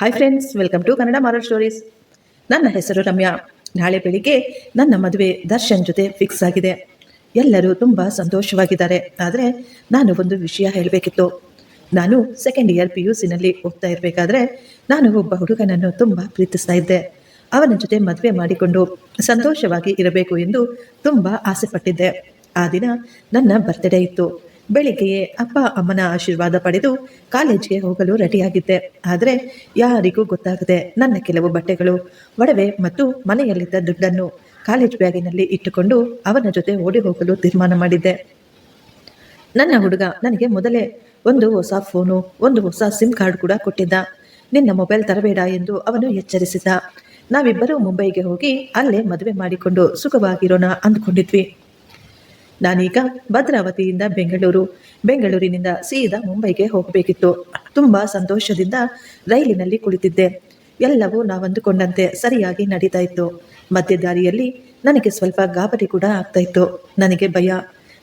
Hi friends, welcome to Kannada moral stories. ನನ್ನ ಹೆಸರು ರಮ್ಯಾ. ನಾಳೆ ಬೆಳಿಗ್ಗೆ ನನ್ನ ಮದುವೆ ದರ್ಶನ್ ಜೊತೆ ಫಿಕ್ಸ್ ಆಗಿದೆ. ಎಲ್ಲರೂ ತುಂಬ ಸಂತೋಷವಾಗಿದ್ದಾರೆ. ಆದರೆ ನಾನು ಒಂದು ವಿಷಯ ಹೇಳಬೇಕಿತ್ತು. ನಾನು ಸೆಕೆಂಡ್ ಇಯರ್ PUCನಲ್ಲಿ ಓದ್ತಾ ಇರಬೇಕಾದ್ರೆ ನಾನು ಒಬ್ಬ ಹುಡುಗನನ್ನು ತುಂಬ ಪ್ರೀತಿಸ್ತಾ ಇದ್ದೆ. ಅವನ ಜೊತೆ ಮದುವೆ ಮಾಡಿಕೊಂಡು ಸಂತೋಷವಾಗಿ ಇರಬೇಕು ಎಂದು ತುಂಬ ಆಸೆ ಪಟ್ಟಿದ್ದೆ. ಆ ದಿನ ನನ್ನ ಬರ್ತ್ಡೇ ಇತ್ತು. ಬೆಳಿಗ್ಗೆಯೇ ಅಪ್ಪ ಅಮ್ಮನ ಆಶೀರ್ವಾದ ಪಡೆದು ಕಾಲೇಜ್ಗೆ ಹೋಗಲು ರೆಡಿಯಾಗಿದ್ದೆ. ಆದರೆ ಯಾರಿಗೂ ಗೊತ್ತಾಗದೆ ನನ್ನ ಕೆಲವು ಬಟ್ಟೆಗಳು, ಒಡವೆ ಮತ್ತು ಮನೆಯಲ್ಲಿದ್ದ ದುಡ್ಡನ್ನು ಕಾಲೇಜ್ ಬ್ಯಾಗಿನಲ್ಲಿ ಇಟ್ಟುಕೊಂಡು ಅವನ ಜೊತೆ ಓಡಿ ಹೋಗಲು ತೀರ್ಮಾನ ಮಾಡಿದ್ದೆ. ನನ್ನ ಹುಡುಗ ನನಗೆ ಮೊದಲೇ ಒಂದು ಹೊಸ ಫೋನು, ಒಂದು ಹೊಸ ಸಿಮ್ ಕಾರ್ಡ್ ಕೂಡ ಕೊಟ್ಟಿದ್ದ. ನಿನ್ನ ಮೊಬೈಲ್ ತರಬೇಡ ಎಂದು ಅವನು ಎಚ್ಚರಿಸಿದ್ದ. ನಾವಿಬ್ಬರೂ ಮುಂಬೈಗೆ ಹೋಗಿ ಅಲ್ಲೇ ಮದುವೆ ಮಾಡಿಕೊಂಡು ಸುಖವಾಗಿರೋಣ ಅಂದ್ಕೊಂಡಿದ್ವಿ. ನಾನೀಗ ಭದ್ರಾವತಿಯಿಂದ ಬೆಂಗಳೂರಿನಿಂದ ಸೀದಾ ಮುಂಬೈಗೆ ಹೋಗಬೇಕಿತ್ತು. ತುಂಬ ಸಂತೋಷದಿಂದ ರೈಲಿನಲ್ಲಿ ಕುಳಿತಿದ್ದೆ. ಎಲ್ಲವೂ ನಾವಂದುಕೊಂಡಂತೆ ಸರಿಯಾಗಿ ನಡೀತಾ ಇತ್ತು. ಮಧ್ಯ ದಾರಿಯಲ್ಲಿ ನನಗೆ ಸ್ವಲ್ಪ ಗಾಬರಿ ಕೂಡ ಆಗ್ತಾ ಇತ್ತು. ನನಗೆ ಭಯ,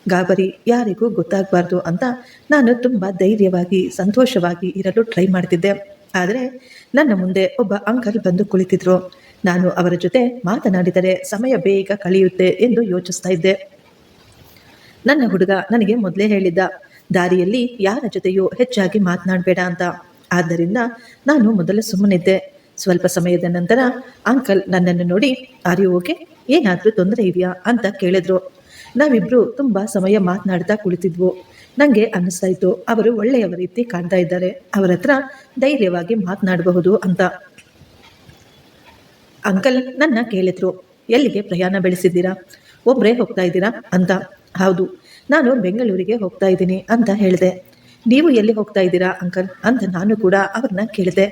ಗಾಬರಿ ಯಾರಿಗೂ ಗೊತ್ತಾಗಬಾರ್ದು ಅಂತ ನಾನು ತುಂಬ ಧೈರ್ಯವಾಗಿ ಸಂತೋಷವಾಗಿ ಇರಲು ಟ್ರೈ ಮಾಡ್ತಿದ್ದೆ. ಆದರೆ ನನ್ನ ಮುಂದೆ ಒಬ್ಬ ಅಂಕಲ್ ಬಂದು ಕುಳಿತಿದ್ರು. ನಾನು ಅವರ ಜೊತೆ ಮಾತನಾಡಿದರೆ ಸಮಯ ಬೇಗ ಕಳೆಯುತ್ತೆ ಎಂದು ಯೋಚಿಸ್ತಾ ಇದ್ದೆ. ನನ್ನ ಹುಡುಗ ನನಗೆ ಮೊದಲೇ ಹೇಳಿದ್ದ, ದಾರಿಯಲ್ಲಿ ಯಾರ ಜೊತೆಯೂ ಹೆಚ್ಚಾಗಿ ಮಾತನಾಡಬೇಡ ಅಂತ. ಆದ್ದರಿಂದ ನಾನು ಮೊದಲು ಸುಮ್ಮನಿದ್ದೆ. ಸ್ವಲ್ಪ ಸಮಯದ ನಂತರ ಅಂಕಲ್ ನನ್ನನ್ನು ನೋಡಿ, ಆರ್ ಯು ಓಕೆ, ಏನಾದರೂ ತೊಂದರೆ ಇದೆಯಾ ಅಂತ ಕೇಳಿದ್ರು. ನಾವಿಬ್ರು ತುಂಬ ಸಮಯ ಮಾತನಾಡ್ತಾ ಕುಳಿತಿದ್ವು. ನನಗೆ ಅನ್ನಿಸ್ತಾ ಇತ್ತು ಅವರು ಒಳ್ಳೆಯವ ರೀತಿ ಕಾಣ್ತಾ ಇದ್ದಾರೆ, ಅವರ ಹತ್ರ ಧೈರ್ಯವಾಗಿ ಮಾತನಾಡಬಹುದು ಅಂತ. ಅಂಕಲ್ ನನ್ನ ಕೇಳಿದ್ರು, ಎಲ್ಲಿಗೆ ಪ್ರಯಾಣ ಬೆಳೆಸಿದ್ದೀರಾ, ಒಬ್ಬರೇ ಹೋಗ್ತಾ ಇದ್ದೀರಾ ಅಂತ. ಹೌದು, ನಾನು ಬೆಂಗಳೂರಿಗೆ ಹೋಗ್ತಾ ಇದ್ದೀನಿ ಅಂತ ಹೇಳಿದೆ. ನೀವು ಎಲ್ಲಿ ಹೋಗ್ತಾ ಇದ್ದೀರಾ ಅಂಕಲ್ ಅಂತ ನಾನು ಕೂಡ ಅವ್ರನ್ನ ಕೇಳಿದೆ.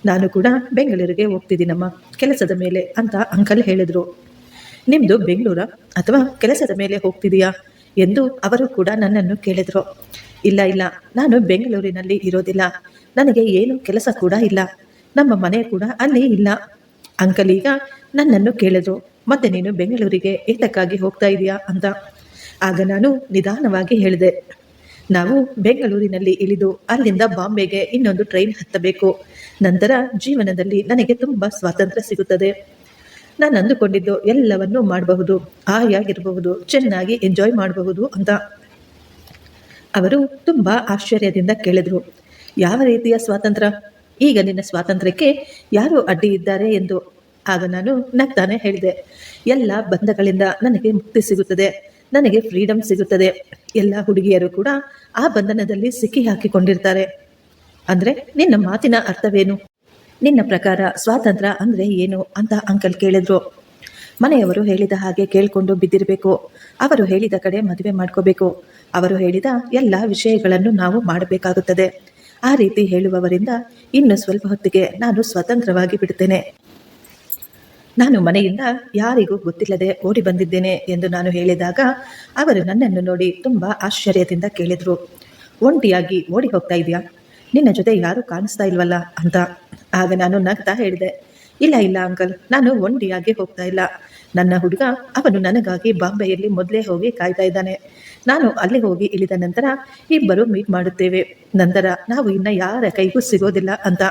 ನಾನು ಕೂಡ ಬೆಂಗಳೂರಿಗೆ ಹೋಗ್ತಿದ್ದೀನಮ್ಮ, ಕೆಲಸದ ಮೇಲೆ ಅಂತ ಅಂಕಲ್ ಹೇಳಿದ್ರು. ನಿಮ್ಮದು ಬೆಂಗಳೂರಾ ಅಥವಾ ಕೆಲಸದ ಮೇಲೆ ಹೋಗ್ತಿದೀಯಾ ಎಂದು ಅವರು ಕೂಡ ನನ್ನನ್ನು ಕೇಳಿದ್ರು. ಇಲ್ಲ, ನಾನು ಬೆಂಗಳೂರಿನಲ್ಲಿ ಇರೋದಿಲ್ಲ, ನನಗೆ ಏನು ಕೆಲಸ ಕೂಡ ಇಲ್ಲ, ನಮ್ಮ ಮನೆ ಕೂಡ ಅಲ್ಲಿ ಇಲ್ಲ. ಅಂಕಲ್ ಈಗ ನನ್ನನ್ನು ಕೇಳಿದ್ರು, ಮತ್ತೆ ನೀನು ಬೆಂಗಳೂರಿಗೆ ಏತಕ್ಕಾಗಿ ಹೋಗ್ತಾ ಇದೀಯಾ ಅಂತ. ಆಗ ನಾನು ನಿಧಾನವಾಗಿ ಹೇಳಿದೆ, ನಾವು ಬೆಂಗಳೂರಿನಲ್ಲಿ ಇಳಿದು ಅಲ್ಲಿಂದ ಬಾಂಬೆಗೆ ಇನ್ನೊಂದು ಟ್ರೈನ್ ಹತ್ತಬೇಕು. ನಂತರ ಜೀವನದಲ್ಲಿ ನನಗೆ ತುಂಬ ಸ್ವಾತಂತ್ರ್ಯ ಸಿಗುತ್ತದೆ. ನಾನು ಅಂದುಕೊಂಡಿದ್ದು ಎಲ್ಲವನ್ನೂ ಮಾಡಬಹುದು, ಹಾಯಾಗಿರಬಹುದು, ಚೆನ್ನಾಗಿ ಎಂಜಾಯ್ ಮಾಡಬಹುದು ಅಂತ. ಅವರು ತುಂಬ ಆಶ್ಚರ್ಯದಿಂದ ಕೇಳಿದರು, ಯಾವ ರೀತಿಯ ಸ್ವಾತಂತ್ರ್ಯ, ಈಗ ನಿನ್ನ ಸ್ವಾತಂತ್ರ್ಯಕ್ಕೆ ಯಾರು ಅಡ್ಡಿ ಇದ್ದಾರೆ ಎಂದು. ಆಗ ನಾನು ನಗ್ತಾನೆ ಹೇಳಿದೆ, ಎಲ್ಲ ಬಂಧಗಳಿಂದ ನನಗೆ ಮುಕ್ತಿ ಸಿಗುತ್ತದೆ, ನನಗೆ ಫ್ರೀಡಮ್ ಸಿಗುತ್ತದೆ. ಎಲ್ಲ ಹುಡುಗಿಯರು ಕೂಡ ಆ ಬಂಧನದಲ್ಲಿ ಸಿಕ್ಕಿ ಹಾಕಿಕೊಂಡಿರ್ತಾರೆ. ಅಂದರೆ ನಿನ್ನ ಮಾತಿನ ಅರ್ಥವೇನು, ನಿನ್ನ ಪ್ರಕಾರ ಸ್ವಾತಂತ್ರ್ಯ ಅಂದರೆ ಏನು ಅಂತ ಅಂಕಲ್ ಕೇಳಿದ್ರು. ಮನೆಯವರು ಹೇಳಿದ ಹಾಗೆ ಕೇಳಿಕೊಂಡು ಬಿದ್ದಿರಬೇಕು, ಅವರು ಹೇಳಿದ ಕಡೆ ಮದುವೆ ಮಾಡ್ಕೋಬೇಕು, ಅವರು ಹೇಳಿದ ಎಲ್ಲ ವಿಷಯಗಳನ್ನು ನಾವು ಮಾಡಬೇಕಾಗುತ್ತದೆ. ಆ ರೀತಿ ಹೇಳುವವರಿಂದ ಇನ್ನು ಸ್ವಲ್ಪ ಹೊತ್ತಿಗೆ ನಾನು ಸ್ವತಂತ್ರವಾಗಿ ಬಿಡುತ್ತೇನೆ. ನಾನು ಮನೆಯಿಂದ ಯಾರಿಗೂ ಗೊತ್ತಿಲ್ಲದೆ ಓಡಿ ಬಂದಿದ್ದೇನೆ ಎಂದು ನಾನು ಹೇಳಿದಾಗ ಅವರು ನನ್ನನ್ನು ನೋಡಿ ತುಂಬ ಆಶ್ಚರ್ಯದಿಂದ ಕೇಳಿದರು, ಒಂಟಿಯಾಗಿ ಓಡಿ ಹೋಗ್ತಾ ಇದೆಯಾ, ನಿನ್ನ ಜೊತೆ ಯಾರೂ ಕಾಣಿಸ್ತಾ ಇಲ್ವಲ್ಲ ಅಂತ. ಆಗ ನಾನು ನಗ್ತಾ ಹೇಳಿದೆ, ಇಲ್ಲ ಅಂಕಲ್, ನಾನು ಒಂಟಿಯಾಗಿ ಹೋಗ್ತಾ ಇಲ್ಲ. ನನ್ನ ಹುಡುಗ ಅವನು ನನಗಾಗಿ ಬಾಂಬೆಯಲ್ಲಿ ಮೊದಲೇ ಹೋಗಿ ಕಾಯ್ತಾ ಇದ್ದಾನೆ. ನಾನು ಅಲ್ಲಿ ಹೋಗಿ ಇಳಿದ ನಂತರ ಇಬ್ಬರು ಮೀಟ್ ಮಾಡುತ್ತೇವೆ. ನಂತರ ನಾವು ಇನ್ನು ಯಾರ ಕೈಗೂ ಸಿಗೋದಿಲ್ಲ ಅಂತ.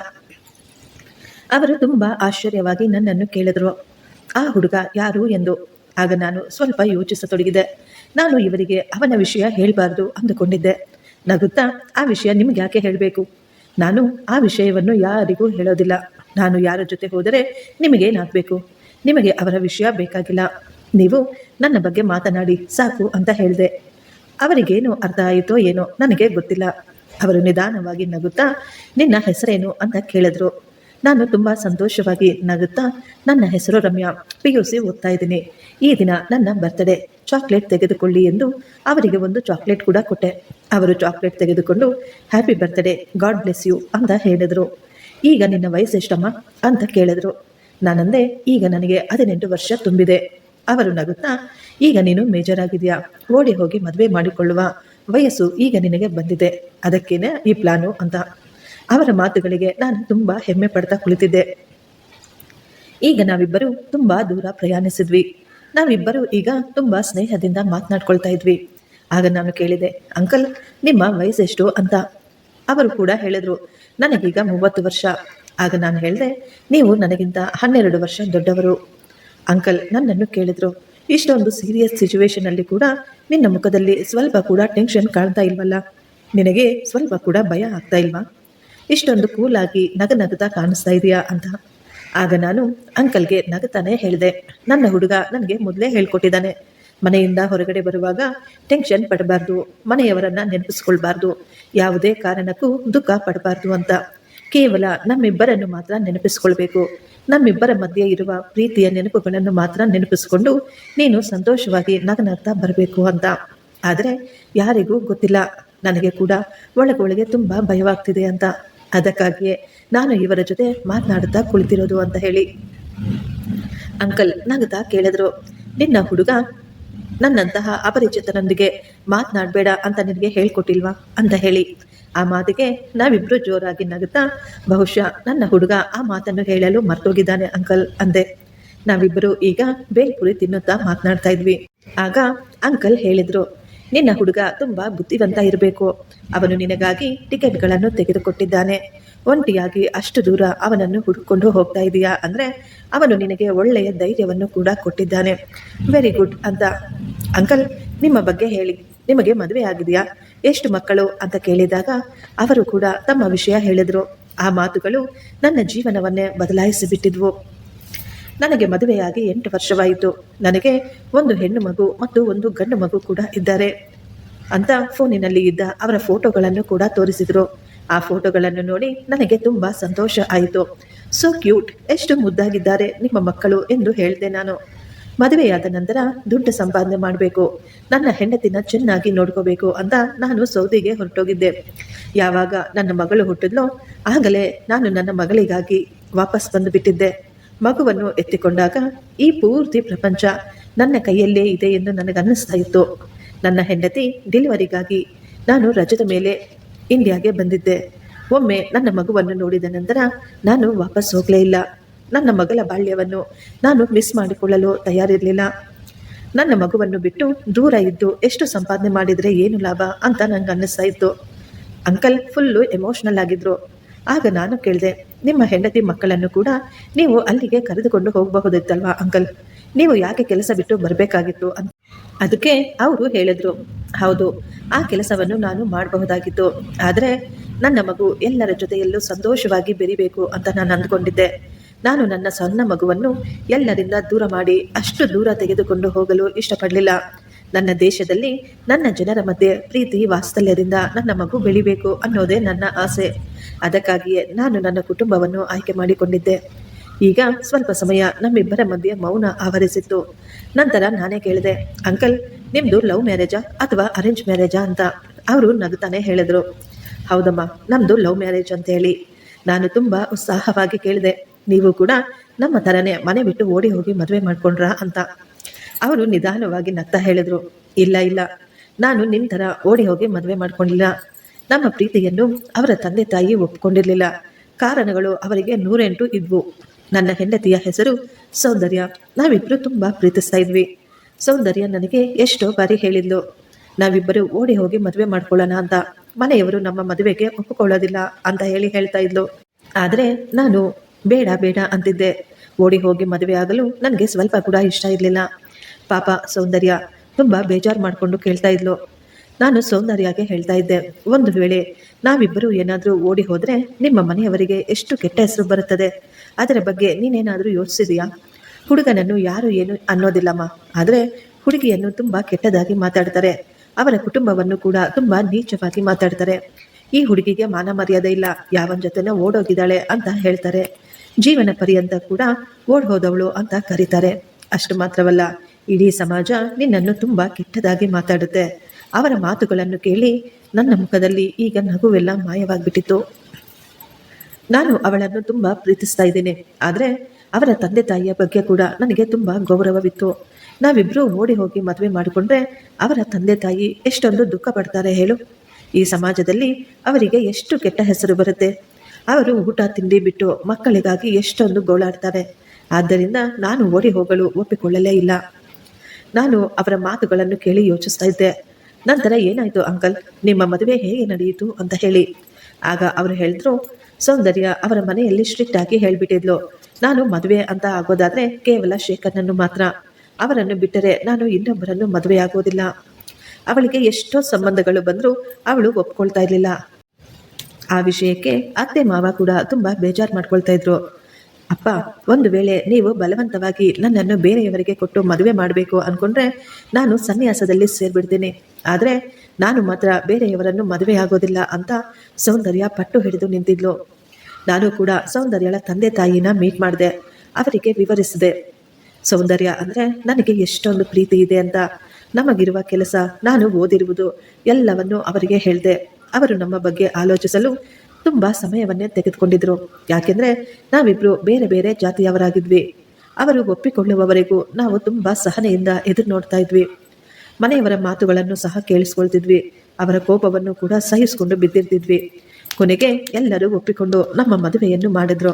ಅವರು ತುಂಬ ಆಶ್ಚರ್ಯವಾಗಿ ನನ್ನನ್ನು ಕೇಳಿದ್ರು, ಆ ಹುಡುಗ ಯಾರು ಎಂದು. ಆಗ ನಾನು ಸ್ವಲ್ಪ ಯೋಚಿಸತೊಡಗಿದೆ. ನಾನು ಇವರಿಗೆ ಅವನ ವಿಷಯ ಹೇಳಬಾರ್ದು ಅಂದುಕೊಂಡಿದ್ದೆ. ನಗುತ್ತಾ, ಆ ವಿಷಯ ನಿಮ್ಗೆ ಯಾಕೆ ಹೇಳಬೇಕು, ನಾನು ಆ ವಿಷಯವನ್ನು ಯಾರಿಗೂ ಹೇಳೋದಿಲ್ಲ. ನಾನು ಯಾರ ಜೊತೆ ಹೋದರೆ ನಿಮಗೇನಾಗಬೇಕು, ನಿಮಗೆ ಅವರ ವಿಷಯ ಬೇಕಾಗಿಲ್ಲ, ನೀವು ನನ್ನ ಬಗ್ಗೆ ಮಾತನಾಡಿ ಸಾಕು ಅಂತ ಹೇಳಿದೆ. ಅವರಿಗೇನು ಅರ್ಥ ಆಯಿತೋ ಏನೋ ನನಗೆ ಗೊತ್ತಿಲ್ಲ. ಅವರು ನಿಧಾನವಾಗಿ ನಗುತ್ತಾ, ನಿನ್ನ ಹೆಸರೇನು ಅಂತ ಕೇಳಿದ್ರು. ನಾನು ತುಂಬ ಸಂತೋಷವಾಗಿ ನಗುತ್ತಾ, ನನ್ನ ಹೆಸರು ರಮ್ಯಾ, PUC ಓದ್ತಾ ಇದ್ದೀನಿ, ಈ ದಿನ ನನ್ನ ಬರ್ತ್ಡೇ, ಚಾಕ್ಲೇಟ್ ತೆಗೆದುಕೊಳ್ಳಿ ಎಂದು ಅವರಿಗೆ ಒಂದು ಚಾಕ್ಲೇಟ್ ಕೂಡ ಕೊಟ್ಟೆ. ಅವರು ಚಾಕ್ಲೇಟ್ ತೆಗೆದುಕೊಂಡು happy birthday, god bless you ಅಂತ ಹೇಳಿದರು. ಈಗ ನಿನ್ನ ವಯಸ್ಸು ಎಷ್ಟಮ್ಮ ಅಂತ ಕೇಳಿದ್ರು. ನಾನಂದೆ, ಈಗ ನನಗೆ 18 ವರ್ಷ ತುಂಬಿದೆ. ಅವರು ನಗುತ್ತಾ, ಈಗ ನೀನು ಮೇಜರ್ ಆಗಿದೆಯಾ, ಓಡಿ ಹೋಗಿ ಮದುವೆ ಮಾಡಿಕೊಳ್ಳುವ ವಯಸ್ಸು ಈಗ ನಿನಗೆ ಬಂದಿದೆ, ಅದಕ್ಕೇನೆ ಈ ಪ್ಲಾನು ಅಂತ. ಅವರ ಮಾತುಗಳಿಗೆ ನಾನು ತುಂಬ ಹೆಮ್ಮೆ ಪಡ್ತಾ ಕುಳಿತಿದ್ದೆ. ಈಗ ನಾವಿಬ್ಬರು ತುಂಬ ದೂರ ಪ್ರಯಾಣಿಸಿದ್ವಿ. ನಾವಿಬ್ಬರು ಈಗ ತುಂಬ ಸ್ನೇಹದಿಂದ ಮಾತನಾಡ್ಕೊಳ್ತಾ ಇದ್ವಿ. ಆಗ ನಾನು ಕೇಳಿದೆ, ಅಂಕಲ್ ನಿಮ್ಮ ವಯಸ್ಸೆಷ್ಟು ಅಂತ. ಅವರು ಕೂಡ ಹೇಳಿದ್ರು, ನನಗೀಗ 30 ವರ್ಷ. ಆಗ ನಾನು ಹೇಳಿದೆ, ನೀವು ನನಗಿಂತ 12 ವರ್ಷ ದೊಡ್ಡವರು. ಅಂಕಲ್ ನನ್ನನ್ನು ಕೇಳಿದ್ರು, ಇಷ್ಟೊಂದು ಸೀರಿಯಸ್ ಸಿಚುವೇಶನಲ್ಲಿ ಕೂಡ ನಿನ್ನ ಮುಖದಲ್ಲಿ ಸ್ವಲ್ಪ ಕೂಡ ಟೆನ್ಷನ್ ಕಾಣ್ತಾ ಇಲ್ವಲ್ಲ, ನಿನಗೆ ಸ್ವಲ್ಪ ಕೂಡ ಭಯ ಆಗ್ತಾ ಇಲ್ವಾ, ಇಷ್ಟೊಂದು ಕೂಲಾಗಿ ನಗನಗ್ತಾ ಕಾಣಿಸ್ತಾ ಇದೆಯಾ ಅಂತ. ಆಗ ನಾನು ಅಂಕಲ್ಗೆ ನಗತಾನೆ ಹೇಳಿದೆ, ನನ್ನ ಹುಡುಗ ನನಗೆ ಮೊದಲೇ ಹೇಳ್ಕೊಟ್ಟಿದ್ದಾನೆ, ಮನೆಯಿಂದ ಹೊರಗಡೆ ಬರುವಾಗ ಟೆನ್ಷನ್ ಪಡಬಾರ್ದು, ಮನೆಯವರನ್ನ ನೆನಪಿಸ್ಕೊಳ್ಬಾರ್ದು, ಯಾವುದೇ ಕಾರಣಕ್ಕೂ ದುಃಖ ಪಡಬಾರ್ದು ಅಂತ. ಕೇವಲ ನಮ್ಮಿಬ್ಬರನ್ನು ಮಾತ್ರ ನೆನಪಿಸ್ಕೊಳ್ಬೇಕು, ನಮ್ಮಿಬ್ಬರ ಮಧ್ಯೆ ಇರುವ ಪ್ರೀತಿಯ ನೆನಪುಗಳನ್ನು ಮಾತ್ರ ನೆನಪಿಸ್ಕೊಂಡು ನೀನು ಸಂತೋಷವಾಗಿ ನಗನಗ್ತಾ ಬರಬೇಕು ಅಂತ. ಆದರೆ ಯಾರಿಗೂ ಗೊತ್ತಿಲ್ಲ, ನನಗೆ ಕೂಡ ಒಳಗೊಳಗೆ ತುಂಬ ಭಯವಾಗ್ತಿದೆ ಅಂತ. ಅದಕ್ಕಾಗಿಯೇ ನಾನು ಇವರ ಜೊತೆ ಮಾತನಾಡುತ್ತಾ ಕುಳಿತಿರೋದು ಅಂತ ಹೇಳಿ ಅಂಕಲ್ ನಗುತ್ತಾ ಕೇಳಿದ್ರು, ನಿನ್ನ ಹುಡುಗ ನನ್ನಂತಹ ಅಪರಿಚಿತನೊಂದಿಗೆ ಮಾತನಾಡಬೇಡ ಅಂತ ನಿನಗೆ ಹೇಳ್ಕೊಟ್ಟಿಲ್ವಾ ಅಂತ ಹೇಳಿ. ಆ ಮಾತಿಗೆ ನಾವಿಬ್ರು ಜೋರಾಗಿ ನಗುತ್ತಾ, ಬಹುಶಃ ನನ್ನ ಹುಡುಗ ಆ ಮಾತನ್ನು ಹೇಳಲು ಮರ್ತೋಗಿದ್ದಾನೆ ಅಂಕಲ್ ಅಂದೆ. ನಾವಿಬ್ಬರು ಈಗ ಬೇಲ್ಪುರಿ ತಿನ್ನುತ್ತಾ ಮಾತನಾಡ್ತಾ ಇದ್ವಿ. ಆಗ ಅಂಕಲ್ ಹೇಳಿದ್ರು, ನಿನ್ನ ಹುಡುಗ ತುಂಬಾ ಬುದ್ಧಿವಂತ ಇರಬೇಕು, ಅವನು ನಿನಗಾಗಿ ಟಿಕೆಟ್ಗಳನ್ನು ತೆಗೆದುಕೊಟ್ಟಿದ್ದಾನೆ, ಒಂಟಿಯಾಗಿ ಅಷ್ಟು ದೂರ ಅವನನ್ನು ಹುಡುಕೊಂಡು ಹೋಗ್ತಾ ಇದೀಯಾ ಅಂದರೆ ಅವನು ನಿನಗೆ ಒಳ್ಳೆಯ ಧೈರ್ಯವನ್ನು ಕೂಡ ಕೊಟ್ಟಿದ್ದಾನೆ, ವೆರಿ ಗುಡ್ ಅಂತ. ಅಂಕಲ್ ನಿಮ್ಮ ಬಗ್ಗೆ ಹೇಳಿ, ನಿಮಗೆ ಮದುವೆ ಆಗಿದೆಯಾ, ಎಷ್ಟು ಮಕ್ಕಳು ಅಂತ ಕೇಳಿದಾಗ ಅವರು ಕೂಡ ತಮ್ಮ ವಿಷಯ ಹೇಳಿದರು. ಆ ಮಾತುಗಳು ನನ್ನ ಜೀವನವನ್ನೇ ಬದಲಾಯಿಸಿಬಿಟ್ಟಿದ್ವು. ನನಗೆ ಮದುವೆಯಾಗಿ 8 ವರ್ಷವಾಯಿತು, ನನಗೆ ಒಂದು ಹೆಣ್ಣು ಮಗು ಮತ್ತು ಒಂದು ಗಂಡು ಮಗು ಕೂಡ ಇದ್ದಾರೆ ಅಂತ ಫೋನಿನಲ್ಲಿ ಇದ್ದ ಅವರ ಫೋಟೋಗಳನ್ನು ಕೂಡ ತೋರಿಸಿದರು. ಆ ಫೋಟೋಗಳನ್ನು ನೋಡಿ ನನಗೆ ತುಂಬ ಸಂತೋಷ ಆಯಿತು. ಸೋ ಕ್ಯೂಟ್, ಎಷ್ಟು ಮುದ್ದಾಗಿದ್ದಾರೆ ನಿಮ್ಮ ಮಕ್ಕಳು ಎಂದು ಹೇಳಿದೆ ನಾನು. ಮದುವೆಯಾದ ನಂತರ ದುಡ್ಡು ಸಂಪಾದನೆ ಮಾಡಬೇಕು, ನನ್ನ ಹೆಂಡತಿನ ಚೆನ್ನಾಗಿ ನೋಡ್ಕೋಬೇಕು ಅಂತ ನಾನು ಸೌದಿಗೆ ಹೊರಟೋಗಿದ್ದೆ. ಯಾವಾಗ ನನ್ನ ಮಗಳು ಹುಟ್ಟಿದ್ಲೋ ಆಗಲೇ ನಾನು ನನ್ನ ಮಗಳಿಗಾಗಿ ವಾಪಸ್ ಬಂದು ಬಿಟ್ಟಿದ್ದೆ. ಮಗುವನ್ನು ಎತ್ತಿಕೊಂಡಾಗ ಈ ಪೂರ್ತಿ ಪ್ರಪಂಚ ನನ್ನ ಕೈಯಲ್ಲೇ ಇದೆ ಎಂದು ನನಗನ್ನಿಸ್ತಾ ಇತ್ತು. ನನ್ನ ಹೆಂಡತಿ ಡೆಲಿವರಿಗಾಗಿ ನಾನು ರಜದ ಮೇಲೆ ಇಂಡಿಯಾಗೆ ಬಂದಿದ್ದೆ. ಒಮ್ಮೆ ನನ್ನ ಮಗುವನ್ನು ನೋಡಿದ ನಂತರ ನಾನು ವಾಪಸ್ ಹೋಗಲೇ ಇಲ್ಲ. ನನ್ನ ಮಗಳ ಬಾಲ್ಯವನ್ನು ನಾನು ಮಿಸ್ ಮಾಡಿಕೊಳ್ಳಲು ತಯಾರಿರಲಿಲ್ಲ. ನನ್ನ ಮಗುವನ್ನು ಬಿಟ್ಟು ದೂರ ಇದ್ದು ಎಷ್ಟು ಸಂಪಾದನೆ ಮಾಡಿದರೆ ಏನು ಲಾಭ ಅಂತ ನಂಗೆ ಅನ್ನಿಸ್ತಾ ಇತ್ತು. ಅಂಕಲ್ ಫುಲ್ಲು ಎಮೋಷ್ನಲ್ ಆಗಿದ್ರು. ಆಗ ನಾನು ಕೇಳಿದೆ, ನಿಮ್ಮ ಹೆಂಡತಿ ಮಕ್ಕಳನ್ನು ಕೂಡ ನೀವು ಅಲ್ಲಿಗೆ ಕರೆದುಕೊಂಡು ಹೋಗಬಹುದಿತ್ತಲ್ವಾ ಅಂಕಲ್, ನೀವು ಯಾಕೆ ಕೆಲಸ ಬಿಟ್ಟು ಬರಬೇಕಾಗಿತ್ತು ಅಂತ. ಅದಕ್ಕೆ ಅವರು ಹೇಳಿದ್ರು, ಹೌದು ಆ ಕೆಲಸವನ್ನು ನಾನು ಮಾಡಬಹುದಾಗಿತ್ತು, ಆದರೆ ನನ್ನ ಮಗು ಎಲ್ಲರ ಜೊತೆಯಲ್ಲೂ ಸಂತೋಷವಾಗಿ ಬೆರಿಬೇಕು ಅಂತ ನಾನು ಅಂದ್ಕೊಂಡಿದ್ದೆ. ನಾನು ನನ್ನ ಸಣ್ಣ ಮಗುವನ್ನು ಎಲ್ಲರಿಂದ ದೂರ ಮಾಡಿ ಅಷ್ಟು ದೂರ ತೆಗೆದುಕೊಂಡು ಹೋಗಲು ಇಷ್ಟಪಡಲಿಲ್ಲ. ನನ್ನ ದೇಶದಲ್ಲಿ ನನ್ನ ಜನರ ಮಧ್ಯೆ ಪ್ರೀತಿ ವಾತ್ಸಲ್ಯದಿಂದ ನನ್ನ ಮಗು ಬೆಳಿಬೇಕು ಅನ್ನೋದೇ ನನ್ನ ಆಸೆ. ಅದಕ್ಕಾಗಿಯೇ ನಾನು ನನ್ನ ಕುಟುಂಬವನ್ನು ಆಯ್ಕೆ ಮಾಡಿಕೊಂಡಿದ್ದೆ. ಈಗ ಸ್ವಲ್ಪ ಸಮಯ ನಮ್ಮಿಬ್ಬರ ಮಧ್ಯೆ ಮೌನ ಆವರಿಸಿತ್ತು. ನಂತರ ನಾನೇ ಕೇಳಿದೆ, ಅಂಕಲ್ ನಿಮ್ಮದು ಲವ್ ಮ್ಯಾರೇಜಾ ಅಥವಾ ಅರೇಂಜ್ ಮ್ಯಾರೇಜಾ ಅಂತ. ಅವರು ನಗುತ್ತಾನೆ ಹೇಳಿದ್ರು, ಹೌದಮ್ಮ ನಮ್ಮದು ಲವ್ ಮ್ಯಾರೇಜ್ ಅಂತೇಳಿ. ನಾನು ತುಂಬ ಉತ್ಸಾಹವಾಗಿ ಕೇಳಿದೆ, ನೀವು ಕೂಡ ನಮ್ಮ ಥರನೇ ಮನೆ ಬಿಟ್ಟು ಓಡಿ ಹೋಗಿ ಮದುವೆ ಮಾಡ್ಕೊಂಡ್ರಾ ಅಂತ. ಅವರು ನಿಧಾನವಾಗಿ ನಗ್ತಾ ಹೇಳಿದ್ರು, ಇಲ್ಲ ಇಲ್ಲ, ನಾನು ನಿಮ್ಮ ಥರ ಓಡಿ ಹೋಗಿ ಮದುವೆ ಮಾಡ್ಕೊಂಡಿಲ್ಲ. ನಮ್ಮ ಪ್ರೀತಿಯನ್ನು ಅವರ ತಂದೆ ತಾಯಿ ಒಪ್ಕೊಂಡಿರಲಿಲ್ಲ. ಕಾರಣಗಳು ಅವರಿಗೆ 108 ಇದ್ವು. ನನ್ನ ಹೆಂಡತಿಯ ಹೆಸರು ಸೌಂದರ್ಯ. ನಾವಿಬ್ಬರು ತುಂಬ ಪ್ರೀತಿಸ್ತಾ ಇದ್ವಿ. ಸೌಂದರ್ಯ ನನಗೆ ಎಷ್ಟೋ ಬಾರಿ ಹೇಳಿದ್ಲು, ನಾವಿಬ್ಬರು ಓಡಿ ಹೋಗಿ ಮದುವೆ ಮಾಡ್ಕೊಳ್ಳೋಣ ಅಂತ. ಮನೆಯವರು ನಮ್ಮ ಮದುವೆಗೆ ಒಪ್ಪಿಕೊಳ್ಳೋದಿಲ್ಲ ಅಂತ ಹೇಳ್ತಾ ಇದ್ಲು. ಆದರೆ ನಾನು ಬೇಡ ಬೇಡ ಅಂತಿದ್ದೆ. ಓಡಿ ಹೋಗಿ ಮದುವೆ ಆಗಲು ನನಗೆ ಸ್ವಲ್ಪ ಕೂಡ ಇಷ್ಟ ಇರಲಿಲ್ಲ. ಪಾಪ ಸೌಂದರ್ಯ ತುಂಬ ಬೇಜಾರು ಮಾಡಿಕೊಂಡು ಕೇಳ್ತಾ ಇದ್ಲು. ನಾನು ಸೌಂದರ್ಯಗೆ ಹೇಳ್ತಾ ಇದ್ದೆ, ಒಂದು ವೇಳೆ ನಾವಿಬ್ಬರು ಏನಾದರೂ ಓಡಿ ಹೋದರೆ ನಿಮ್ಮ ಮನೆಯವರಿಗೆ ಎಷ್ಟು ಕೆಟ್ಟ ಹೆಸರು ಬರುತ್ತದೆ, ಅದರ ಬಗ್ಗೆ ನೀನೇನಾದರೂ ಯೋಚಿಸಿದೆಯಾ? ಹುಡುಗನನ್ನು ಯಾರು ಏನು ಅನ್ನೋದಿಲ್ಲಮ್ಮ, ಆದರೆ ಹುಡುಗಿಯನ್ನು ತುಂಬ ಕೆಟ್ಟದಾಗಿ ಮಾತಾಡ್ತಾರೆ. ಅವರ ಕುಟುಂಬವನ್ನು ಕೂಡ ತುಂಬ ನೀಚವಾಗಿ ಮಾತಾಡ್ತಾರೆ. ಈ ಹುಡುಗಿಗೆ ಮಾನ ಮರ್ಯಾದೆ ಇಲ್ಲ, ಯಾವನ ಜೊತೆನೋ ಓಡೋಗಿದ್ದಾಳೆ ಅಂತ ಹೇಳ್ತಾರೆ. ಜೀವನ ಪರ್ಯಂತ ಕೂಡ ಓಡ್ ಹೋದವಳು ಅಂತ ಕರೀತಾರೆ. ಅಷ್ಟು ಮಾತ್ರವಲ್ಲ, ಇಡೀ ಸಮಾಜ ನಿನ್ನನ್ನು ತುಂಬ ಕೆಟ್ಟದಾಗಿ ಮಾತಾಡುತ್ತೆ. ಅವರ ಮಾತುಗಳನ್ನು ಕೇಳಿ ನನ್ನ ಮುಖದಲ್ಲಿ ಈಗ ನಗುವೆಲ್ಲ ಮಾಯವಾಗಿಬಿಟ್ಟಿತ್ತು. ನಾನು ಅವಳನ್ನು ತುಂಬ ಪ್ರೀತಿಸ್ತಾ ಇದ್ದೇನೆ, ಆದರೆ ಅವರ ತಂದೆ ತಾಯಿಯ ಬಗ್ಗೆ ಕೂಡ ನನಗೆ ತುಂಬ ಗೌರವವಿತ್ತು. ನಾವಿಬ್ಬರೂ ಓಡಿ ಹೋಗಿ ಮದುವೆ ಮಾಡಿಕೊಂಡ್ರೆ ಅವರ ತಂದೆ ತಾಯಿ ಎಷ್ಟೊಂದು ದುಃಖ ಪಡ್ತಾರೆ ಹೇಳು. ಈ ಸಮಾಜದಲ್ಲಿ ಅವರಿಗೆ ಎಷ್ಟು ಕೆಟ್ಟ ಹೆಸರು ಬರುತ್ತೆ. ಅವರು ಊಟ ತಿಂಡಿ ಬಿಟ್ಟು ಮಕ್ಕಳಿಗಾಗಿ ಎಷ್ಟೊಂದು ಗೋಳಾಡ್ತಾರೆ. ಆದ್ದರಿಂದ ನಾನು ಓಡಿ ಹೋಗಲು ಒಪ್ಪಿಕೊಳ್ಳಲೇ ಇಲ್ಲ. ನಾನು ಅವರ ಮಾತುಗಳನ್ನು ಕೇಳಿ ಯೋಚಿಸ್ತಾ ಇದ್ದೆ. ನಂತರ ಏನಾಯಿತು ಅಂಕಲ್, ನಿಮ್ಮ ಮದುವೆ ಹೇಗೆ ನಡೆಯಿತು ಅಂತ ಹೇಳಿ. ಆಗ ಅವರು ಹೇಳಿದ್ರು, ಸೌಂದರ್ಯ ಅವರ ಮನೆಯಲ್ಲಿ ಸ್ಟ್ರಿಕ್ಟ್ ಆಗಿ ಹೇಳ್ಬಿಟ್ಟಿದ್ಲು, ನಾನು ಮದುವೆ ಅಂತ ಆಗೋದಾದ್ರೆ ಕೇವಲ ಶೇಖರ್ನನ್ನು ಮಾತ್ರ, ಅವರನ್ನು ಬಿಟ್ಟರೆ ನಾನು ಇನ್ನೊಬ್ಬರನ್ನು ಮದುವೆ ಆಗೋದಿಲ್ಲ. ಅವಳಿಗೆ ಎಷ್ಟೋ ಸಂಬಂಧಗಳು ಬಂದರೂ ಅವಳು ಒಪ್ಕೊಳ್ತಾ ಇರಲಿಲ್ಲ. ಆ ವಿಷಯಕ್ಕೆ ಅತ್ತೆ ಮಾವ ಕೂಡ ತುಂಬ ಬೇಜಾರು ಮಾಡ್ಕೊಳ್ತಾ ಇದ್ರು. ಅಪ್ಪ, ಒಂದು ವೇಳೆ ನೀವು ಬಲವಂತವಾಗಿ ನನ್ನನ್ನು ಬೇರೆಯವರಿಗೆ ಕೊಟ್ಟು ಮದುವೆ ಮಾಡಬೇಕು ಅಂದ್ಕೊಂಡ್ರೆ ನಾನು ಸನ್ಯಾಸದಲ್ಲಿ ಸೇರ್ಬಿಡ್ತೀನಿ, ಆದರೆ ನಾನು ಮಾತ್ರ ಬೇರೆಯವರನ್ನು ಮದುವೆ ಆಗೋದಿಲ್ಲ ಅಂತ ಸೌಂದರ್ಯ ಪಟ್ಟು ಹಿಡಿದು ನಿಂತಿದ್ಲು. ನಾನು ಕೂಡ ಸೌಂದರ್ಯಳ ತಂದೆ ತಾಯಿನ ಮೀಟ್ ಮಾಡಿದೆ, ಅವರಿಗೆ ವಿವರಿಸಿದೆ. ಸೌಂದರ್ಯ ಅಂದರೆ ನನಗೆ ಎಷ್ಟೊಂದು ಪ್ರೀತಿ ಇದೆ ಅಂತ, ನಮಗಿರುವ ಕೆಲಸ, ನಾನು ಓದಿರುವುದು ಎಲ್ಲವನ್ನು ಅವರಿಗೆ ಹೇಳಿದೆ. ಅವರು ನಮ್ಮ ಬಗ್ಗೆ ಆಲೋಚಿಸಲು ತುಂಬ ಸಮಯವನ್ನೇ ತೆಗೆದುಕೊಂಡಿದ್ರು. ಯಾಕೆಂದರೆ ನಾವಿಬ್ಬರು ಬೇರೆ ಬೇರೆ ಜಾತಿಯವರಾಗಿದ್ವಿ. ಅವರು ಒಪ್ಪಿಕೊಳ್ಳುವವರೆಗೂ ನಾವು ತುಂಬ ಸಹನೆಯಿಂದ ಎದುರು ನೋಡ್ತಾ ಇದ್ವಿ. ಮನೆಯವರ ಮಾತುಗಳನ್ನು ಸಹ ಕೇಳಿಸ್ಕೊಳ್ತಿದ್ವಿ. ಅವರ ಕೋಪವನ್ನು ಕೂಡ ಸಹಿಸಿಕೊಂಡು ಬಿದ್ದಿರ್ತಿದ್ವಿ. ಕೊನೆಗೆ ಎಲ್ಲರೂ ಒಪ್ಪಿಕೊಂಡು ನಮ್ಮ ಮದುವೆಯನ್ನು ಮಾಡಿದ್ರು.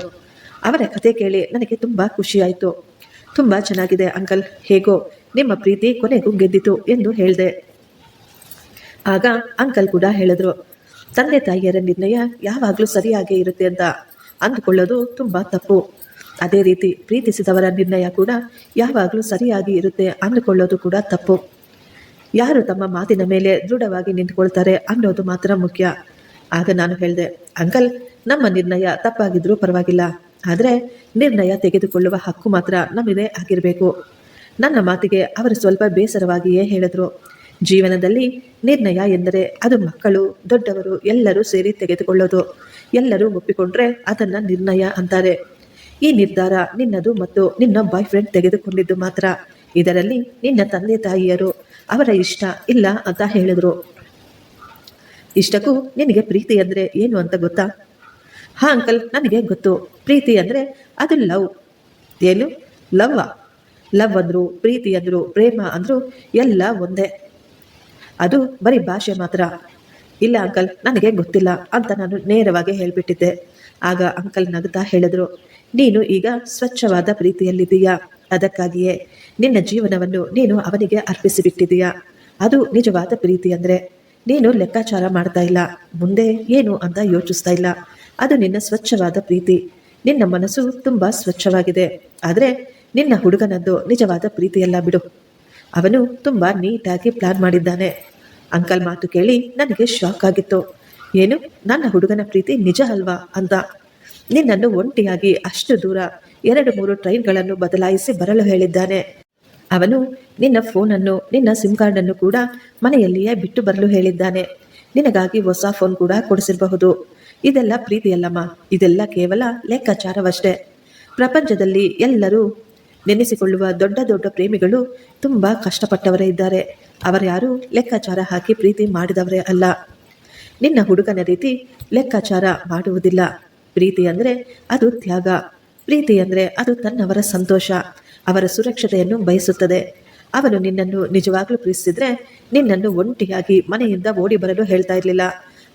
ಅವರ ಕತೆ ಕೇಳಿ ನನಗೆ ತುಂಬ ಖುಷಿಯಾಯಿತು. ತುಂಬ ಚೆನ್ನಾಗಿದೆ ಅಂಕಲ್, ಹೇಗೋ ನಿಮ್ಮ ಪ್ರೀತಿ ಕೊನೆಗೂ ಗೆದ್ದಿತು ಎಂದು ಹೇಳಿದೆ. ಆಗ ಅಂಕಲ್ ಕೂಡ ಹೇಳಿದ್ರು, ತಂದೆ ತಾಯಿಯರ ನಿರ್ಣಯ ಯಾವಾಗಲೂ ಸರಿಯಾಗೇ ಇರುತ್ತೆ ಅಂತ ಅಂದುಕೊಳ್ಳೋದು ತುಂಬ ತಪ್ಪು. ಅದೇ ರೀತಿ ಪ್ರೀತಿಸಿದವರ ನಿರ್ಣಯ ಕೂಡ ಯಾವಾಗಲೂ ಸರಿಯಾಗಿ ಇರುತ್ತೆ ಅಂದುಕೊಳ್ಳೋದು ಕೂಡ ತಪ್ಪು. ಯಾರು ತಮ್ಮ ಮಾತಿನ ಮೇಲೆ ದೃಢವಾಗಿ ನಿಂತ್ಕೊಳ್ತಾರೆ ಅನ್ನೋದು ಮಾತ್ರ ಮುಖ್ಯ. ಆಗ ನಾನು ಹೇಳಿದೆ, ಅಂಕಲ್, ನಮ್ಮ ನಿರ್ಣಯ ತಪ್ಪಾಗಿದ್ರೂ ಪರವಾಗಿಲ್ಲ, ಆದರೆ ನಿರ್ಣಯ ತೆಗೆದುಕೊಳ್ಳುವ ಹಕ್ಕು ಮಾತ್ರ ನಮಗೆ ಆಗಿರಬೇಕು. ನನ್ನ ಮಾತಿಗೆ ಅವರು ಸ್ವಲ್ಪ ಬೇಸರವಾಗಿಯೇ ಹೇಳಿದ್ರು. ಜೀವನದಲ್ಲಿ ನಿರ್ಣಯ ಎಂದರೆ ಅದು ಮಕ್ಕಳು, ದೊಡ್ಡವರು ಎಲ್ಲರೂ ಸೇರಿ ತೆಗೆದುಕೊಳ್ಳೋದು. ಎಲ್ಲರೂ ಒಪ್ಪಿಕೊಂಡ್ರೆ ಅದನ್ನು ನಿರ್ಣಯ ಅಂತಾರೆ. ಈ ನಿರ್ಧಾರ ನಿನ್ನದು ಮತ್ತು ನಿನ್ನ ಬಾಯ್ ಫ್ರೆಂಡ್ ತೆಗೆದುಕೊಂಡಿದ್ದು ಮಾತ್ರ. ಇದರಲ್ಲಿ ನಿನ್ನ ತಂದೆ ತಾಯಿಯರು ಅವರ ಇಷ್ಟ ಇಲ್ಲ ಅಂತ ಹೇಳಿದ್ರು. ಇಷ್ಟಕ್ಕೂ ನಿನಗೆ ಪ್ರೀತಿ ಅಂದರೆ ಏನು ಅಂತ ಗೊತ್ತಾ? ಹಾ ಅಂಕಲ್, ನನಗೆ ಗೊತ್ತು. ಪ್ರೀತಿ ಅಂದರೆ ಅದು ಲವ್. ಏನು ಲವ್ವಾ? ಲವ್ ಅಂದರು, ಪ್ರೀತಿ ಅಂದರು, ಪ್ರೇಮ ಅಂದರು ಎಲ್ಲ ಒಂದೇ. ಅದು ಬರೀ ಭಾಷೆ ಮಾತ್ರ. ಇಲ್ಲ ಅಂಕಲ್, ನನಗೆ ಗೊತ್ತಿಲ್ಲ ಅಂತ ನಾನು ನೇರವಾಗಿ ಹೇಳಿಬಿಟ್ಟಿದ್ದೆ. ಆಗ ಅಂಕಲ್ ನಗುತ್ತಾ ಹೇಳಿದ್ರು, ನೀನು ಈಗ ಸ್ವಚ್ಛವಾದ ಪ್ರೀತಿಯಲ್ಲಿದ್ದೀಯಾ, ಅದಕ್ಕಾಗಿಯೇ ನಿನ್ನ ಜೀವನವನ್ನು ನೀನು ಅವನಿಗೆ ಅರ್ಪಿಸಿಬಿಟ್ಟಿದೀಯಾ. ಅದು ನಿಜವಾದ ಪ್ರೀತಿ ಅಂದರೆ. ನೀನು ಲೆಕ್ಕಾಚಾರ ಮಾಡ್ತಾ ಇಲ್ಲ, ಮುಂದೆ ಏನು ಅಂತ ಯೋಚಿಸ್ತಾ ಇಲ್ಲ. ಅದು ನಿನ್ನ ಸ್ವಚ್ಛವಾದ ಪ್ರೀತಿ. ನಿನ್ನ ಮನಸ್ಸು ತುಂಬ ಸ್ವಚ್ಛವಾಗಿದೆ. ಆದರೆ ನಿನ್ನ ಹುಡುಗನದ್ದು ನಿಜವಾದ ಪ್ರೀತಿಯಲ್ಲ ಬಿಡು. ಅವನು ತುಂಬ ನೀಟಾಗಿ ಪ್ಲಾನ್ ಮಾಡಿದ್ದಾನೆ. ಅಂಕಲ್ ಮಾತು ಕೇಳಿ ನನಗೆ ಶಾಕ್ ಆಗಿತ್ತು. ಏನು, ನನ್ನ ಹುಡುಗನ ಪ್ರೀತಿ ನಿಜ ಅಲ್ವಾ ಅಂತ. ನಿನ್ನನ್ನು ಒಂಟಿಯಾಗಿ ಅಷ್ಟು ದೂರ 2-3 ಟ್ರೈನ್ಗಳನ್ನು ಬದಲಾಯಿಸಿ ಬರಲು ಹೇಳಿದ್ದಾನೆ. ಅವನು ನಿನ್ನ ಫೋನನ್ನು, ನಿನ್ನ ಸಿಮ್ ಕಾರ್ಡನ್ನು ಕೂಡ ಮನೆಯಲ್ಲಿಯೇ ಬಿಟ್ಟು ಬರಲು ಹೇಳಿದ್ದಾನೆ. ನಿನಗಾಗಿ ಹೊಸ ಫೋನ್ ಕೂಡ ಕೊಡಿಸಿರಬಹುದು. ಇದೆಲ್ಲ ಪ್ರೀತಿಯಲ್ಲಮ್ಮ, ಇದೆಲ್ಲ ಕೇವಲ ಲೆಕ್ಕಾಚಾರವಷ್ಟೇ. ಪ್ರಪಂಚದಲ್ಲಿ ಎಲ್ಲರೂ ನೆನೆಸಿಕೊಳ್ಳುವ ದೊಡ್ಡ ದೊಡ್ಡ ಪ್ರೇಮಿಗಳು ತುಂಬ ಕಷ್ಟಪಟ್ಟವರೇ ಇದ್ದಾರೆ. ಅವರ್ಯಾರೂ ಲೆಕ್ಕಾಚಾರ ಹಾಕಿ ಪ್ರೀತಿ ಮಾಡಿದವರೇ ಅಲ್ಲ. ನಿನ್ನ ಹುಡುಗನ ರೀತಿ ಲೆಕ್ಕಾಚಾರ ಮಾಡುವುದಿಲ್ಲ. ಪ್ರೀತಿ ಅಂದರೆ ಅದು ತ್ಯಾಗ. ಪ್ರೀತಿ ಅಂದರೆ ಅದು ತನ್ನವರ ಸಂತೋಷ, ಅವರ ಸುರಕ್ಷತೆಯನ್ನು ಬಯಸುತ್ತದೆ. ಅವನು ನಿನ್ನನ್ನು ನಿಜವಾಗ್ಲೂ ಪ್ರೀತಿಸಿದ್ರೆ ನಿನ್ನನ್ನು ಒಂಟಿಯಾಗಿ ಮನೆಯಿಂದ ಓಡಿ ಬರಲು ಹೇಳ್ತಾ ಇರಲಿಲ್ಲ.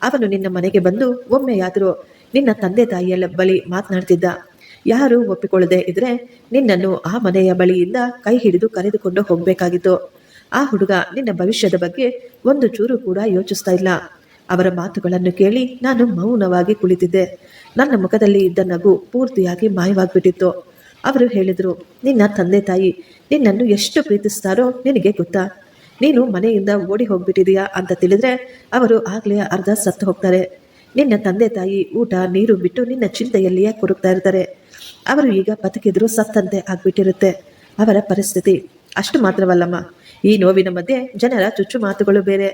ಅವನು ನಿನ್ನ ಮನೆಗೆ ಬಂದು ಒಮ್ಮೆಯಾದರೂ ನಿನ್ನ ತಂದೆ ತಾಯಿಯ ಬಳಿ ಮಾತನಾಡ್ತಿದ್ದ. ಯಾರು ಒಪ್ಪಿಕೊಳ್ಳದೆ ಇದ್ರೆ ನಿನ್ನನ್ನು ಆ ಮನೆಯ ಬಳಿಯಿಂದ ಕೈ ಹಿಡಿದು ಕರೆದುಕೊಂಡು ಹೋಗಬೇಕಾಗಿತ್ತು. ಆ ಹುಡುಗ ನಿನ್ನ ಭವಿಷ್ಯದ ಬಗ್ಗೆ ಒಂದು ಚೂರು ಕೂಡ ಯೋಚಿಸ್ತಾ ಇಲ್ಲ. ಅವರ ಮಾತುಗಳನ್ನು ಕೇಳಿ ನಾನು ಮೌನವಾಗಿ ಕುಳಿತಿದ್ದೆ. ನನ್ನ ಮುಖದಲ್ಲಿ ಇದ್ದ ನಗು ಪೂರ್ತಿಯಾಗಿ ಮಾಯವಾಗ್ಬಿಟ್ಟಿತ್ತು. ಅವರು ಹೇಳಿದರು, ನಿನ್ನ ತಂದೆ ತಾಯಿ ನಿನ್ನನ್ನು ಎಷ್ಟು ಪ್ರೀತಿಸ್ತಾರೋ ನಿನಗೆ ಗೊತ್ತಾ? ನೀನು ಮನೆಯಿಂದ ಓಡಿ ಹೋಗ್ಬಿಟ್ಟಿದೀಯಾ ಅಂತ ತಿಳಿದ್ರೆ ಅವರು ಆಗಲೇ ಅರ್ಧ ಸತ್ತು ಹೋಗ್ತಾರೆ. ನಿನ್ನ ತಂದೆ ತಾಯಿ ಊಟ ನೀರು ಬಿಟ್ಟು ನಿನ್ನ ಚಿಂತೆಯಲ್ಲಿಯೇ ಕೊರಗ್ತಾ ಇರ್ತಾರೆ. ಅವರು ಈಗ ಬದುಕಿದ್ರು ಸತ್ತಂತೆ ಆಗ್ಬಿಟ್ಟಿರುತ್ತೆ ಅವರ ಪರಿಸ್ಥಿತಿ. ಅಷ್ಟು ಮಾತ್ರವಲ್ಲಮ್ಮ, ಈ ನೋವಿನ ಮಧ್ಯೆ ಜನರ ಚುಚ್ಚು ಮಾತುಗಳು ಬೇರೆ.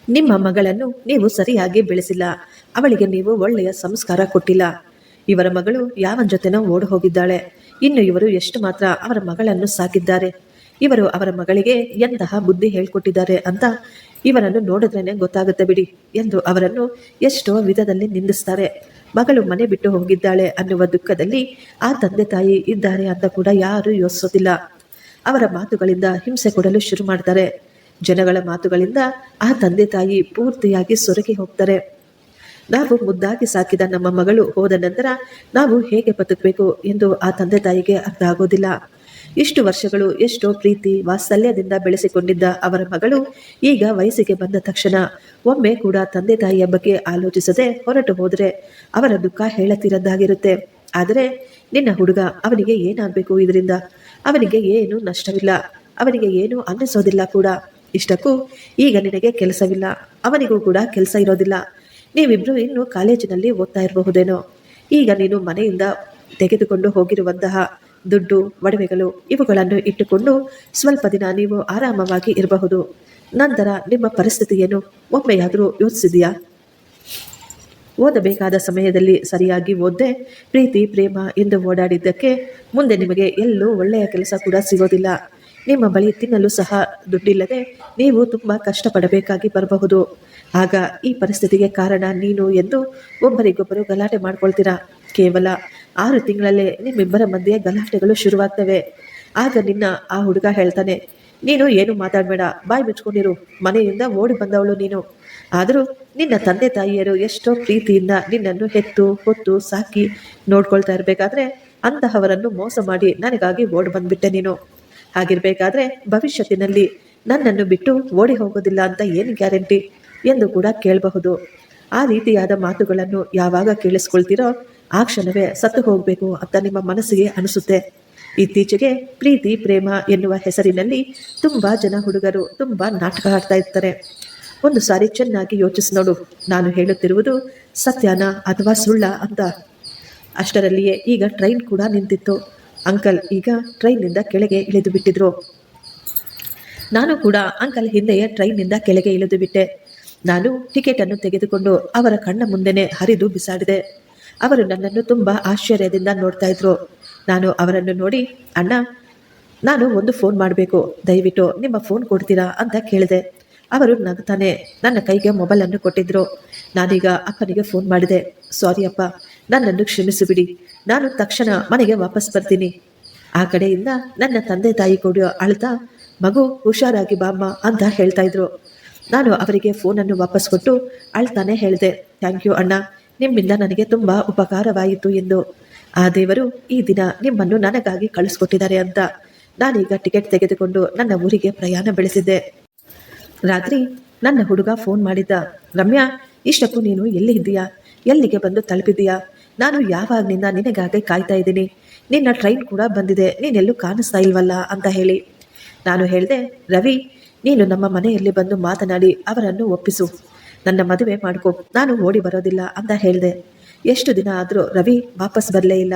ನಿಮ್ಮ ಮಗಳನ್ನು ನೀವು ಸರಿಯಾಗಿ ಬೆಳೆಸಿಲ್ಲ, ಅವಳಿಗೆ ನೀವು ಒಳ್ಳೆಯ ಸಂಸ್ಕಾರ ಕೊಟ್ಟಿಲ್ಲ. ಇವರ ಮಗಳು ಯಾವನ ಜೊತೆನೋ ಓಡಿ ಹೋಗಿದ್ದಾಳೆ. ಇನ್ನು ಇವರು ಎಷ್ಟು ಮಾತ್ರ ಅವರ ಮಗಳನ್ನು ಸಾಕಿದ್ದಾರೆ. ಇವರು ಅವರ ಮಗಳಿಗೆ ಎಂತಹ ಬುದ್ಧಿ ಹೇಳ್ಕೊಟ್ಟಿದ್ದಾರೆ ಅಂತ ಇವರನ್ನು ನೋಡಿದ್ರೇನೆ ಗೊತ್ತಾಗುತ್ತೆ ಬಿಡಿ ಎಂದು ಅವರನ್ನು ಎಷ್ಟೋ ವಿಧದಲ್ಲಿ ನಿಂದಿಸ್ತಾರೆ. ಮಗಳು ಮನೆ ಬಿಟ್ಟು ಹೋಗಿದ್ದಾಳೆ ಅನ್ನುವ ದುಃಖದಲ್ಲಿ ಆ ತಂದೆ ತಾಯಿ ಇದ್ದಾರೆ ಅಂತ ಕೂಡ ಯಾರೂ ಯೋಚಿಸೋದಿಲ್ಲ. ಅವರ ಮಾತುಗಳಿಂದ ಹಿಂಸೆ ಕೊಡಲು ಶುರು ಮಾಡ್ತಾರೆ. ಜನಗಳ ಮಾತುಗಳಿಂದ ಆ ತಂದೆ ತಾಯಿ ಪೂರ್ತಿಯಾಗಿ ಸೊರಗಿ ಹೋಗ್ತಾರೆ. ನಾವು ಮುದ್ದಾಗಿ ಸಾಕಿದ ನಮ್ಮ ಮಗಳು ಹೋದ ನಂತರ ನಾವು ಹೇಗೆ ಬದುಕಬೇಕು ಎಂದು ಆ ತಂದೆ ತಾಯಿಗೆ ಅರ್ಥ ಆಗೋದಿಲ್ಲ. ಇಷ್ಟು ವರ್ಷಗಳು ಎಷ್ಟೋ ಪ್ರೀತಿ ವಾತ್ಸಲ್ಯದಿಂದ ಬೆಳೆಸಿಕೊಂಡಿದ್ದ ಅವರ ಮಗಳು ಈಗ ವಯಸ್ಸಿಗೆ ಬಂದ ತಕ್ಷಣ ಒಮ್ಮೆ ಕೂಡ ತಂದೆ ತಾಯಿಯ ಬಗ್ಗೆ ಆಲೋಚಿಸದೆ ಹೊರಟು ಹೋದರೆ ಅವರ ದುಃಖ ಹೇಳತಿರದ್ದಾಗಿರುತ್ತೆ. ಆದರೆ ನಿನ್ನ ಹುಡುಗ, ಅವನಿಗೆ ಏನಾಗಬೇಕು ಇದರಿಂದ? ಅವನಿಗೆ ಏನು ನಷ್ಟವಿಲ್ಲ, ಅವನಿಗೆ ಏನು ಅನ್ನಿಸೋದಿಲ್ಲ ಕೂಡ. ಇಷ್ಟಕ್ಕೂ ಈಗ ನಿನಗೆ ಕೆಲಸವಿಲ್ಲ, ಅವನಿಗೂ ಕೂಡ ಕೆಲಸ ಇರೋದಿಲ್ಲ. ನೀವಿಬ್ರು ಇನ್ನು ಕಾಲೇಜಿನಲ್ಲಿ ಓದ್ತಾ ಇರಬಹುದೇನೋ. ಈಗ ನೀನು ಮನೆಯಿಂದ ತೆಗೆದುಕೊಂಡು ಹೋಗಿರುವಂತಹ ದುಡ್ಡು, ಒಡವೆಗಳು ಇವುಗಳನ್ನು ಇಟ್ಟುಕೊಂಡು ಸ್ವಲ್ಪ ದಿನ ನೀವು ಆರಾಮವಾಗಿ ಇರಬಹುದು. ನಂತರ ನಿಮ್ಮ ಪರಿಸ್ಥಿತಿ ಏನು ಒಮ್ಮೆಯಾದರೂ ಯೋಚಿಸಿದೆಯಾ? ಓದಬೇಕಾದ ಸಮಯದಲ್ಲಿ ಸರಿಯಾಗಿ ಓದ್ದೆ ಪ್ರೀತಿ ಪ್ರೇಮ ಎಂದು ಓಡಾಡಿದ್ದಕ್ಕೆ ಮುಂದೆ ನಿಮಗೆ ಎಲ್ಲೂ ಒಳ್ಳೆಯ ಕೆಲಸ ಕೂಡ ಸಿಗೋದಿಲ್ಲ. ನಿಮ್ಮ ಬಳಿ ತಿನ್ನಲು ಸಹ ದುಡ್ಡಿಲ್ಲದೆ ನೀವು ತುಂಬ ಕಷ್ಟಪಡಬೇಕಾಗಿ ಬರಬಹುದು. ಆಗ ಈ ಪರಿಸ್ಥಿತಿಗೆ ಕಾರಣ ನೀನು ಎಂದು ಒಬ್ಬರಿಗೊಬ್ಬರು ಗಲಾಟೆ ಮಾಡ್ಕೊಳ್ತೀರಾ. ಕೇವಲ 6 ತಿಂಗಳಲ್ಲೇ ನಿಮ್ಮಿಬ್ಬರ ಮಧ್ಯೆ ಗಲಾಟೆಗಳು ಶುರುವಾಗ್ತವೆ. ಆಗ ನಿನ್ನ ಆ ಹುಡುಗ ಹೇಳ್ತಾನೆ, ನೀನು ಏನು ಮಾತಾಡಬೇಡ, ಬಾಯಿ ಮುಚ್ಕೊಂಡಿರು, ಮನೆಯಿಂದ ಓಡಿ ಬಂದವಳು ನೀನು. ಆದರೂ ನಿನ್ನ ತಂದೆ ತಾಯಿಯರು ಎಷ್ಟೋ ಪ್ರೀತಿಯಿಂದ ನಿನ್ನನ್ನು ಹೆತ್ತು ಹೊತ್ತು ಸಾಕಿ ನೋಡ್ಕೊಳ್ತಾ ಇರಬೇಕಾದ್ರೆ ಅಂತಹವರನ್ನು ಮೋಸ ಮಾಡಿ ನನಗಾಗಿ ಓಡಿ ಬಂದ್ಬಿಟ್ಟೆ ನೀನು. ಹಾಗಿರ್ಬೇಕಾದ್ರೆ ಭವಿಷ್ಯತ್ತಿನಲ್ಲಿ ನನ್ನನ್ನು ಬಿಟ್ಟು ಓಡಿ ಹೋಗೋದಿಲ್ಲ ಅಂತ ಏನು ಗ್ಯಾರಂಟಿ ಎಂದು ಕೂಡ ಕೇಳಬಹುದು. ಆ ರೀತಿಯಾದ ಮಾತುಗಳನ್ನು ಯಾವಾಗ ಕೇಳಿಸ್ಕೊಳ್ತೀರೋ ಆ ಕ್ಷಣವೇ ಸತ್ತು ಹೋಗಬೇಕು ಅಂತ ನಿಮ್ಮ ಮನಸ್ಸಿಗೆ ಅನಿಸುತ್ತೆ. ಇತ್ತೀಚೆಗೆ ಪ್ರೀತಿ ಪ್ರೇಮ ಎನ್ನುವ ಹೆಸರಿನಲ್ಲಿ ತುಂಬ ಜನ ಹುಡುಗರು ತುಂಬ ನಾಟಕ ಆಡ್ತಾ ಇರ್ತಾರೆ. ಒಂದು ಸಾರಿ ಚೆನ್ನಾಗಿ ಯೋಚಿಸಿ ನೋಡು, ನಾನು ಹೇಳುತ್ತಿರುವುದು ಸತ್ಯನಾ ಅಥವಾ ಸುಳ್ಳ ಅಂತ. ಅಷ್ಟರಲ್ಲಿಯೇ ಈಗ ಟ್ರೈನ್ ಕೂಡ ನಿಂತಿತ್ತು. ಅಂಕಲ್ ಈಗ ಟ್ರೈನ್ನಿಂದ ಕೆಳಗೆ ಇಳಿದು ಬಿಟ್ಟಿದ್ರು. ನಾನು ಕೂಡ ಅಂಕಲ್ ಹಿಂದೆಯೇ ಟ್ರೈನ್ನಿಂದ ಕೆಳಗೆ ಇಳಿದು ಬಿಟ್ಟೆ. ನಾನು ಟಿಕೆಟನ್ನು ತೆಗೆದುಕೊಂಡು ಅವರ ಕಣ್ಣ ಮುಂದೆನೆ ಹರಿದು ಬಿಸಾಡಿದೆ. ಅವರು ನನ್ನನ್ನು ತುಂಬ ಆಶ್ಚರ್ಯದಿಂದ ನೋಡ್ತಾ ಇದ್ರು. ನಾನು ಅವರನ್ನು ನೋಡಿ, ಅಣ್ಣ, ನಾನು ಒಂದು ಫೋನ್ ಮಾಡಬೇಕು, ದಯವಿಟ್ಟು ನಿಮ್ಮ ಫೋನ್ ಕೊಡ್ತೀರಾ ಅಂತ ಕೇಳಿದೆ. ಅವರು ನಗ್ತಾನೆ ನನ್ನ ಕೈಗೆ ಮೊಬೈಲನ್ನು ಕೊಟ್ಟಿದ್ರು. ನಾನೀಗ ಅಪ್ಪನಿಗೆ ಫೋನ್ ಮಾಡಿದೆ. ಸಾರಿ ಅಪ್ಪ, ನನ್ನನ್ನು ಕ್ಷಮಿಸಿಬಿಡಿ, ನಾನು ತಕ್ಷಣ ಮನೆಗೆ ವಾಪಸ್ ಬರ್ತೀನಿ. ಆ ಕಡೆಯಿಂದ ನನ್ನ ತಂದೆ ತಾಯಿ ಕೂಡ ಅಳ್ತಾ, ಮಗು ಹುಷಾರಾಗಿ ಬಾಮ್ಮ ಅಂತ ಹೇಳ್ತಾ ಇದ್ರು. ನಾನು ಅವರಿಗೆ ಫೋನನ್ನು ವಾಪಸ್ ಕೊಟ್ಟು ಅಳ್ತಾನೆ ಹೇಳಿದೆ, ಥ್ಯಾಂಕ್ ಯು ಅಣ್ಣ, ನಿಮ್ಮಿಂದ ನನಗೆ ತುಂಬ ಉಪಕಾರವಾಯಿತು ಎಂದು. ಆ ದೇವರು ಈ ದಿನ ನಿಮ್ಮನ್ನು ನನಗಾಗಿ ಕಳಿಸ್ಕೊಟ್ಟಿದ್ದಾರೆ ಅಂತ ನಾನೀಗ ಟಿಕೆಟ್ ತೆಗೆದುಕೊಂಡು ನನ್ನ ಊರಿಗೆ ಪ್ರಯಾಣ ಬೆಳೆಸಿದ್ದೆ. ರಾತ್ರಿ ನನ್ನ ಹುಡುಗ ಫೋನ್ ಮಾಡಿದ್ದ. ರಮ್ಯಾ, ಇಷ್ಟಕ್ಕೂ ನೀನು ಎಲ್ಲಿ ಇದ್ದೀಯಾ? ಎಲ್ಲಿಗೆ ಬಂದು ತಲುಪಿದ್ದೀಯಾ? ನಾನು ಯಾವಾಗನಿಂದ ನಿನಗಾಗಿ ಕಾಯ್ತಾ ಇದ್ದೀನಿ. ನಿನ್ನ ಟ್ರೈನ್ ಕೂಡ ಬಂದಿದೆ, ನೀನೆಲ್ಲೂ ಕಾಣಿಸ್ತಾ ಇಲ್ವಲ್ಲ ಅಂತ ಹೇಳಿ. ನಾನು ಹೇಳಿದೆ, ರವಿ, ನೀನು ನಮ್ಮ ಮನೆಯಲ್ಲಿ ಬಂದು ಮಾತನಾಡಿ ಅವರನ್ನು ಒಪ್ಪಿಸು, ನನ್ನ ಮದುವೆ ಮಾಡ್ಕೊ, ನಾನು ಓಡಿ ಬರೋದಿಲ್ಲ ಅಂತ ಹೇಳಿದೆ. ಎಷ್ಟು ದಿನ ಆದರೂ ರವಿ ವಾಪಸ್ ಬರಲೇ ಇಲ್ಲ.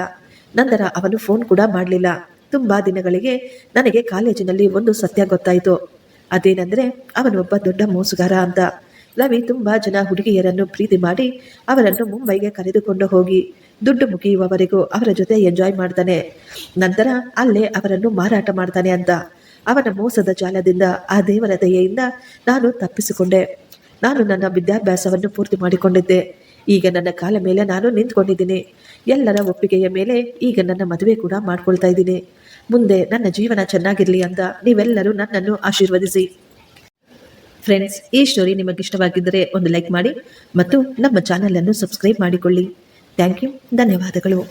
ನಂತರ ಅವನು ಫೋನ್ ಕೂಡ ಮಾಡಲಿಲ್ಲ. ತುಂಬ ದಿನಗಳಿಗೆ ನನಗೆ ಕಾಲೇಜಿನಲ್ಲಿ ಒಂದು ಸತ್ಯ ಗೊತ್ತಾಯಿತು. ಅದೇನೆಂದರೆ ಅವನೊಬ್ಬ ದೊಡ್ಡ ಮೋಸಗಾರ ಅಂತ. ರವಿ ತುಂಬ ಜನ ಹುಡುಗಿಯರನ್ನು ಪ್ರೀತಿ ಮಾಡಿ ಅವರನ್ನು ಮುಂಬೈಗೆ ಕರೆದುಕೊಂಡು ಹೋಗಿ ದುಡ್ಡು ಮುಗಿಯುವವರೆಗೂ ಅವರ ಜೊತೆ ಎಂಜಾಯ್ ಮಾಡ್ತಾನೆ. ನಂತರ ಅಲ್ಲೇ ಅವರನ್ನು ಮಾರಾಟ ಮಾಡ್ತಾನೆ ಅಂತ. ಅವನ ಮೋಸದ ಜಾಲದಿಂದ ಆ ದೇವರ ದಯೆಯಿಂದ ನಾನು ತಪ್ಪಿಸಿಕೊಂಡೆ. ನಾನು ನನ್ನ ವಿದ್ಯಾಭ್ಯಾಸವನ್ನು ಪೂರ್ತಿ ಮಾಡಿಕೊಂಡಿದ್ದೆ. ಈಗ ನನ್ನ ಕಾಲ ಮೇಲೆ ನಾನು ನಿಂತ್ಕೊಂಡಿದ್ದೀನಿ. ಎಲ್ಲರ ಒಪ್ಪಿಗೆಯ ಮೇಲೆ ಈಗ ನನ್ನ ಮದುವೆ ಕೂಡ ಮಾಡ್ಕೊಳ್ತಾ ಇದ್ದೀನಿ. ಮುಂದೆ ನನ್ನ ಜೀವನ ಚೆನ್ನಾಗಿರಲಿ ಅಂತ ನೀವೆಲ್ಲರೂ ನನ್ನನ್ನು ಆಶೀರ್ವದಿಸಿ. ಫ್ರೆಂಡ್ಸ್, ಈ ಸ್ಟೋರಿ ನಿಮಗಿಷ್ಟವಾಗಿದ್ದರೆ ಒಂದು ಲೈಕ್ ಮಾಡಿ ಮತ್ತು ನಮ್ಮ ಚಾನಲನ್ನು ಸಬ್ಸ್ಕ್ರೈಬ್ ಮಾಡಿಕೊಳ್ಳಿ. ಥ್ಯಾಂಕ್ ಯು, ಧನ್ಯವಾದಗಳು.